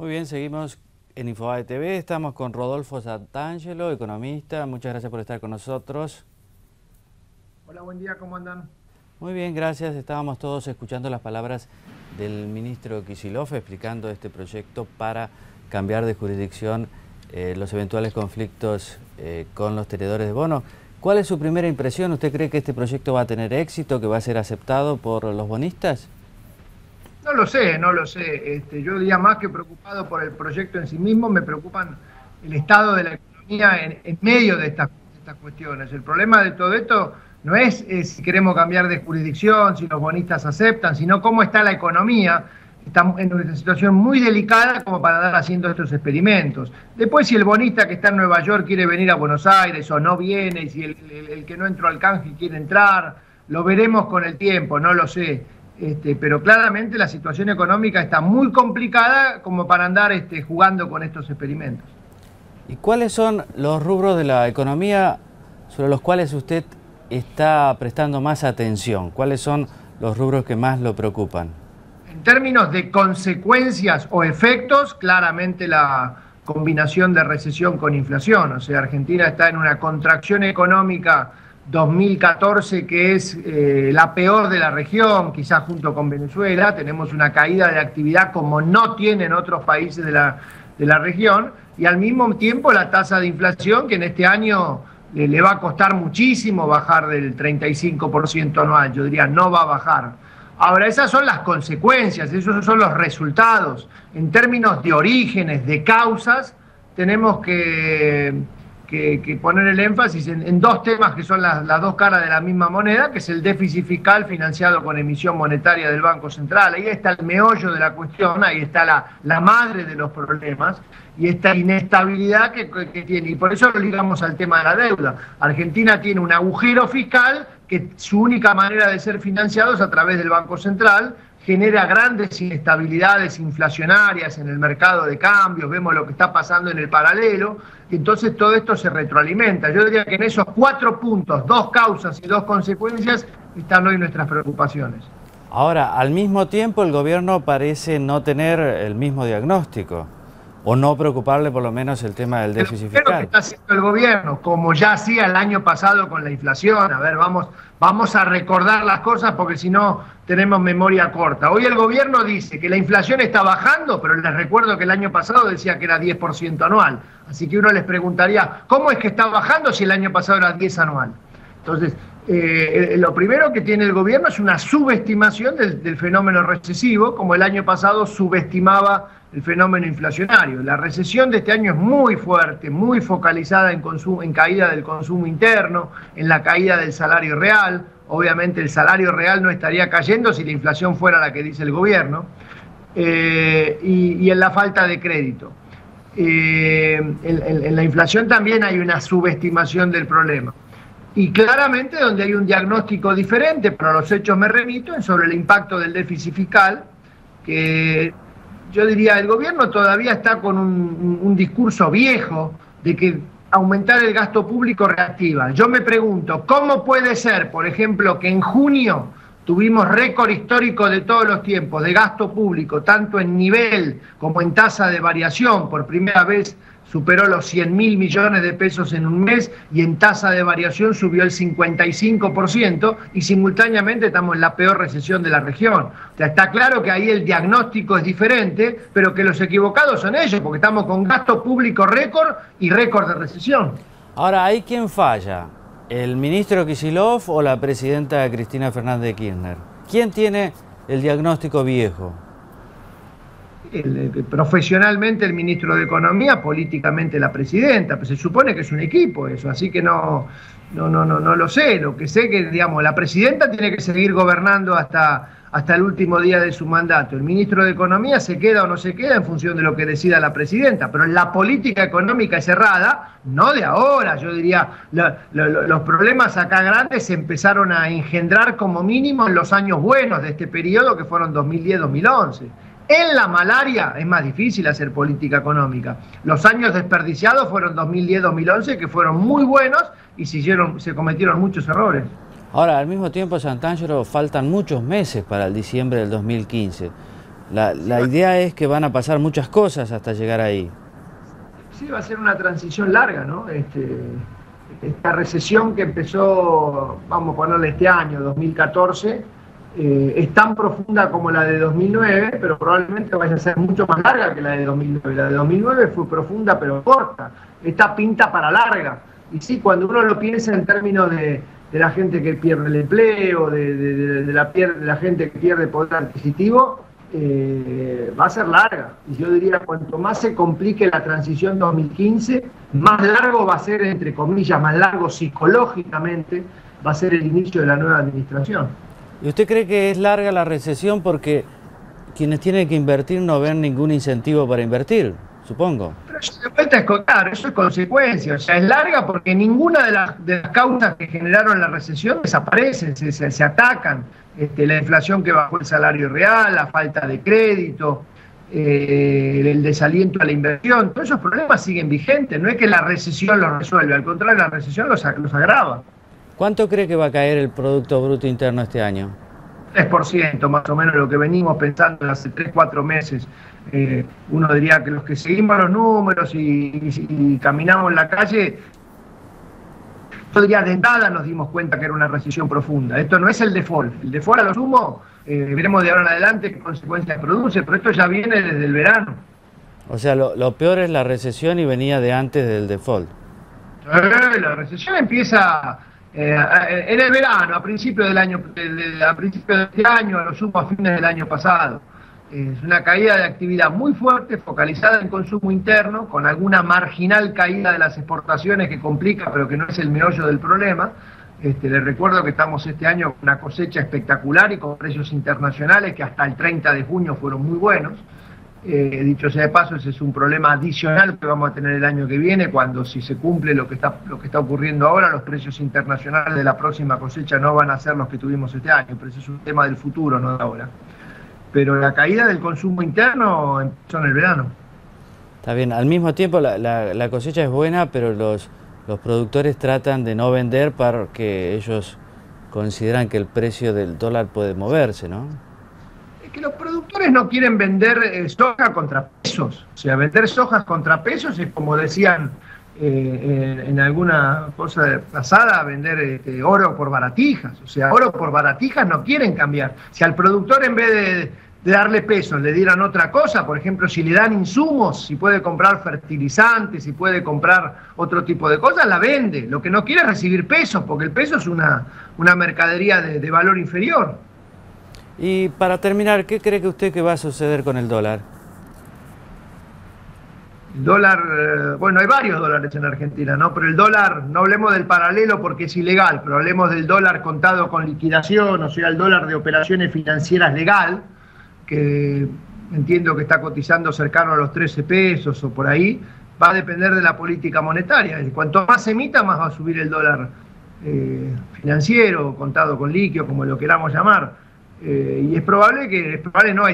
Muy bien, seguimos en Infobae TV. Estamos con Rodolfo Santangelo, economista. Muchas gracias por estar con nosotros. Hola, buen día, ¿cómo andan? Muy bien, gracias. Estábamos todos escuchando las palabras del ministro Kicillof explicando este proyecto para cambiar de jurisdicción los eventuales conflictos con los tenedores de bonos. ¿Cuál es su primera impresión? ¿Usted cree que este proyecto va a tener éxito, que va a ser aceptado por los bonistas? No lo sé, no lo sé. Yo diría más que preocupado por el proyecto en sí mismo, me preocupan el estado de la economía en medio de estas cuestiones. El problema de todo esto no es si queremos cambiar de jurisdicción, si los bonistas aceptan, sino cómo está la economía. Estamos en una situación muy delicada como para andar haciendo estos experimentos. Después, si el bonista que está en Nueva York quiere venir a Buenos Aires o no viene, y si el que no entró al canje quiere entrar, lo veremos con el tiempo, no lo sé. Pero claramente la situación económica está muy complicada como para andar jugando con estos experimentos. ¿Y cuáles son los rubros de la economía sobre los cuales usted está prestando más atención? ¿Cuáles son los rubros que más lo preocupan? En términos de consecuencias o efectos, claramente la combinación de recesión con inflación. O sea, Argentina está en una contracción económica 2014 que es la peor de la región, quizás junto con Venezuela. Tenemos una caída de actividad como no tienen otros países de la región, y al mismo tiempo la tasa de inflación que en este año le va a costar muchísimo bajar del 35% anual. Yo diría no va a bajar. Ahora, esas son las consecuencias, esos son los resultados. En términos de orígenes, de causas, tenemos que poner el énfasis en dos temas que son las dos caras de la misma moneda, que es el déficit fiscal financiado con emisión monetaria del Banco Central. Ahí está el meollo de la cuestión, ahí está la madre de los problemas y esta inestabilidad que tiene. Y por eso lo ligamos al tema de la deuda. Argentina tiene un agujero fiscal que su única manera de ser financiado es a través del Banco Central, genera grandes inestabilidades inflacionarias en el mercado de cambios, vemos lo que está pasando en el paralelo, y entonces todo esto se retroalimenta. Yo diría que en esos 4 puntos, 2 causas y 2 consecuencias, están hoy nuestras preocupaciones. Ahora, al mismo tiempo el gobierno parece no tener el mismo diagnóstico, o no preocuparle por lo menos el tema del déficit fiscal. Lo que está haciendo el gobierno, como ya hacía el año pasado con la inflación, a ver, vamos a recordar las cosas porque si no tenemos memoria corta. Hoy el gobierno dice que la inflación está bajando, pero les recuerdo que el año pasado decía que era 10% anual. Así que uno les preguntaría, ¿cómo es que está bajando si el año pasado era 10 anual? Entonces, lo primero que tiene el gobierno es una subestimación del fenómeno recesivo, como el año pasado subestimaba el fenómeno inflacionario. La recesión de este año es muy fuerte, muy focalizada en caída del consumo interno, en la caída del salario real. Obviamente el salario real no estaría cayendo si la inflación fuera la que dice el gobierno, y en la falta de crédito. En la inflación también hay una subestimación del problema. Y claramente donde hay un diagnóstico diferente, pero a los hechos me remito, es sobre el impacto del déficit fiscal, que yo diría el gobierno todavía está con un discurso viejo de que aumentar el gasto público reactiva. Yo me pregunto, ¿cómo puede ser, por ejemplo, que en junio tuvimos récord histórico de todos los tiempos de gasto público, tanto en nivel como en tasa de variación? Por primera vez superó los 100.000 millones de pesos en un mes y en tasa de variación subió el 55% y simultáneamente estamos en la peor recesión de la región. O sea, está claro que ahí el diagnóstico es diferente, pero que los equivocados son ellos, porque estamos con gasto público récord y récord de recesión. Ahora, ¿hay quién falla? ¿El ministro Kicillof o la presidenta Cristina Fernández de Kirchner? ¿Quién tiene el diagnóstico viejo? Profesionalmente el ministro de Economía, políticamente la presidenta, pues se supone que es un equipo eso, así que no lo sé. Lo que sé que, digamos, la presidenta tiene que seguir gobernando hasta el último día de su mandato. El ministro de Economía se queda o no se queda en función de lo que decida la presidenta, pero la política económica es cerrada, no de ahora. Yo diría, los problemas acá grandes se empezaron a engendrar como mínimo en los años buenos de este periodo, que fueron 2010-2011. En la malaria es más difícil hacer política económica. Los años desperdiciados fueron 2010-2011, que fueron muy buenos y se cometieron muchos errores. Ahora, al mismo tiempo, Santangelo, faltan muchos meses para el diciembre del 2015. La idea es que van a pasar muchas cosas hasta llegar ahí. Sí, va a ser una transición larga, ¿no? Esta recesión que empezó, vamos a ponerle este año, 2014, es tan profunda como la de 2009, pero probablemente vaya a ser mucho más larga que la de 2009. La de 2009 fue profunda pero corta. Esta pinta para larga. Y sí, cuando uno lo piensa en términos de la gente que pierde el empleo, de la gente que pierde poder adquisitivo, va a ser larga. Y yo diría, cuanto más se complique la transición 2015, más largo va a ser, entre comillas, más largo psicológicamente, va a ser el inicio de la nueva administración. ¿Y usted cree que es larga la recesión porque quienes tienen que invertir no ven ningún incentivo para invertir, supongo? Pero eso de vuelta es, claro, eso es consecuencia. O sea, es larga porque ninguna de las causas que generaron la recesión desaparecen, se atacan. La inflación que bajó el salario real, la falta de crédito, el desaliento a la inversión, todos esos problemas siguen vigentes. No es que la recesión los resuelve, al contrario, la recesión los agrava. ¿Cuánto cree que va a caer el Producto Bruto Interno este año? 3%, más o menos lo que venimos pensando hace 3, 4 meses. Uno diría que los que seguimos los números y caminamos en la calle, yo diría de entrada nos dimos cuenta que era una recesión profunda. Esto no es el default. El default a lo sumo, veremos de ahora en adelante qué consecuencias produce, pero esto ya viene desde el verano. O sea, lo peor es la recesión y venía de antes del default. La recesión empieza en el verano, a principios del año, a principios de este año, a lo sumo a fines del año pasado. Es una caída de actividad muy fuerte, focalizada en consumo interno, con alguna marginal caída de las exportaciones que complica, pero que no es el meollo del problema. Les recuerdo que estamos este año con una cosecha espectacular y con precios internacionales que hasta el 30 de junio fueron muy buenos. Dicho sea de paso, ese es un problema adicional que vamos a tener el año que viene, cuando, si se cumple lo que está ocurriendo ahora, los precios internacionales de la próxima cosecha no van a ser los que tuvimos este año, pero eso es un tema del futuro, no de ahora. Pero la caída del consumo interno empezó en el verano. Está bien, al mismo tiempo la cosecha es buena, pero los productores tratan de no vender porque ellos consideran que el precio del dólar puede moverse, ¿no? Es que los productores no quieren vender soja contra pesos. O sea, vender sojas contra pesos es, como decían en alguna cosa pasada, vender oro por baratijas. O sea, oro por baratijas no quieren cambiar. Si al productor, en vez de darle pesos, le dieran otra cosa, por ejemplo, si le dan insumos, si puede comprar fertilizantes, si puede comprar otro tipo de cosas, la vende. Lo que no quiere es recibir pesos, porque el peso es una mercadería de valor inferior. Y para terminar, ¿qué cree que usted que va a suceder con el dólar? El dólar, bueno, hay varios dólares en Argentina, ¿no? Pero el dólar, no hablemos del paralelo porque es ilegal, pero hablemos del dólar contado con liquidación, o sea, el dólar de operaciones financieras legal, que entiendo que está cotizando cercano a los 13 pesos o por ahí, va a depender de la política monetaria. Y cuanto más se emita, más va a subir el dólar financiero, contado con líquido, como lo queramos llamar. Y es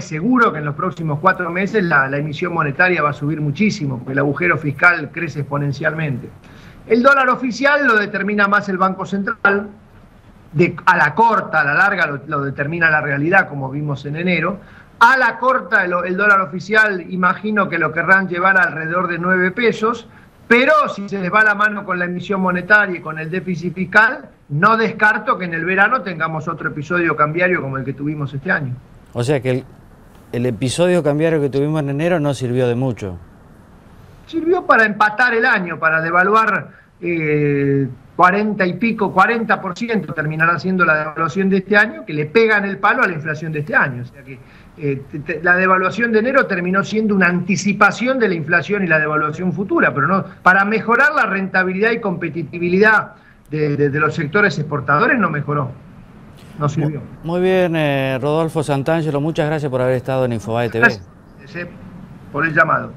seguro que en los próximos 4 meses la emisión monetaria va a subir muchísimo, porque el agujero fiscal crece exponencialmente. El dólar oficial lo determina más el Banco Central, a la corta, a la larga lo determina la realidad, como vimos en enero. A la corta el dólar oficial, imagino que lo querrán llevar alrededor de 9 pesos, pero si se les va la mano con la emisión monetaria y con el déficit fiscal, no descarto que en el verano tengamos otro episodio cambiario como el que tuvimos este año. O sea que el episodio cambiario que tuvimos en enero no sirvió de mucho. Sirvió para empatar el año, para devaluar 40% terminará siendo la devaluación de este año, que le pegan el palo a la inflación de este año. O sea que la devaluación de enero terminó siendo una anticipación de la inflación y la devaluación futura, pero no para mejorar la rentabilidad y competitividad de los sectores exportadores no mejoró, no sirvió. Muy bien, Rodolfo Santangelo, muchas gracias por haber estado en Infobae TV. Gracias por el llamado.